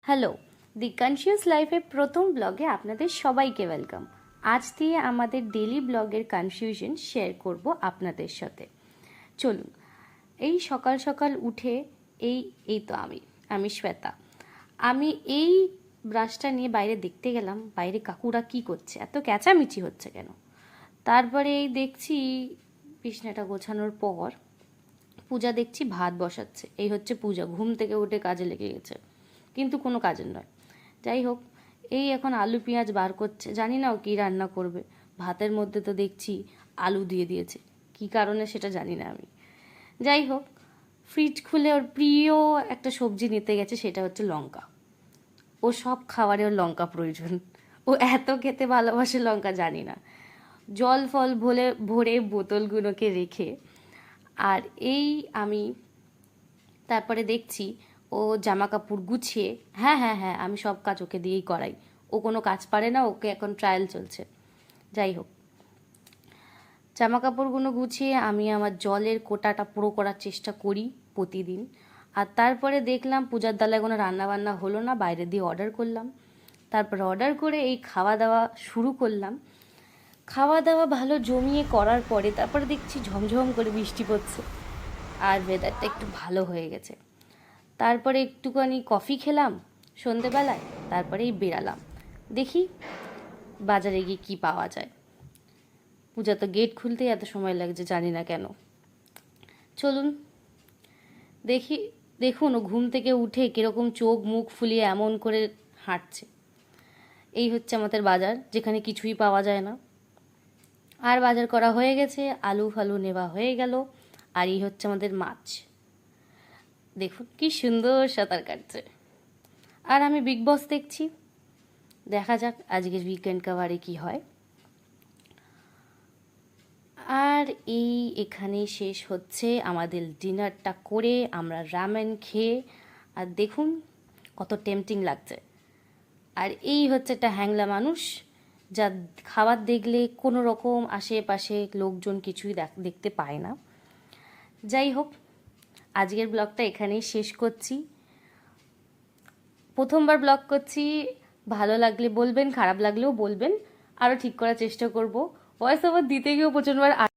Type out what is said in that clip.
Hello, দি conscious লাইফের প্রথম ব্লগে আপনাদের সবাইকে ওয়েলকাম। আজ দিয়ে আমাদের ডেলি ব্লগের কনফিউশন শেয়ার করব আপনাদের সাথে। চলুন, এই সকাল সকাল উঠে এই তো আমি শ্বেতা। আমি এই ব্রাশটা নিয়ে বাইরে দেখতে গেলাম, বাইরে কাকুরা কি করছে, এত ক্যাচামিচি হচ্ছে কেন। তারপরে এই দেখছি বিছনাটা গোছানোর পর পূজা দেখছি ভাত বসাচ্ছে। এই হচ্ছে পূজা, ঘুম থেকে উঠে কাজে লেগে গেছে, কিন্তু কোনো কাজের নয়। যাই হোক, এই এখন আলু পেঁয়াজ বার করছে, জানি না ও কী রান্না করবে। ভাতের মধ্যে তো দেখছি আলু দিয়ে দিয়েছে, কী কারণে সেটা জানি না আমি। যাই হোক, ফ্রিজ খুলে ওর প্রিয় একটা সবজি নিতে গেছে, সেটা হচ্ছে লঙ্কা। ও সব খাবারে ওর লঙ্কা প্রয়োজন, ও এত খেতে ভালোবাসে লঙ্কা জানি না। জল ফল ভরে বোতলগুলোকে রেখে আর আমি তারপরে দেখছি ও জামা কাপড় গুছিয়ে, হ্যাঁ আমি সব কাজ ওকে দিয়েই করাই। ও কোনো কাজ পারে না, ওকে এখন ট্রায়াল চলছে। যাই হোক, জামা কাপড়গুলো গুছিয়ে আমি আমার জলের কোটাটা পুরো করার চেষ্টা করি প্রতিদিন। আর তারপরে দেখলাম পূজার ডালায় কোনো রান্নাবান্না হলো না, বাইরে দিয়ে অর্ডার করলাম। তারপরে অর্ডার করে এই খাওয়া দাওয়া শুরু করলাম। খাওয়া দাওয়া ভালো জমিয়ে করার পরে তারপরে দেখছি ঝমঝম করে বৃষ্টি পড়ছে, আর ওয়েদারটা একটু ভালো হয়ে গেছে। তারপরে একটুখানি কফি খেলাম সন্ধেবেলায়, তারপরেই বেরালাম। দেখি বাজারে গিয়ে কী পাওয়া যায়। পূজা তো গেট খুলতেই এত সময় লাগছে, জানি না কেন। চলুন দেখুন ও ঘুম থেকে উঠে কীরকম চোখ মুখ ফুলিয়ে এমন করে হাঁটছে। এই হচ্ছে আমাদের বাজার, যেখানে কিছুই পাওয়া যায় না। আর বাজার করা হয়ে গেছে, আলু ফালু নেওয়া হয়ে গেল। আর এই হচ্ছে আমাদের মাছ, দেখুন কি সুন্দর সাঁতার কাটছে। আর আমি বিগ বস দেখছি, দেখা যাক আজকের উইকেন্ড কাভারে কি হয়। আর এখানে শেষ হচ্ছে আমাদের ডিনারটা করে আমরা রামেন খেয়ে। আর দেখুন কত টেম্পটিং লাগছে। আর এই হচ্ছে একটা হ্যাংলা মানুষ, যা খাবার দেখলে কোনো রকম আশেপাশে লোকজন কিছুই দেখতে পায় না। যাই হোক, আজকের ব্লগটা এখানেই শেষ করছি। প্রথমবার ব্লগ করছি, ভালো লাগলে বলবেন, খারাপ লাগলেও বলবেন, আরও ঠিক করার চেষ্টা করব। ভয়েস ওভার দিতে গিয়েও প্রচণ্ডবার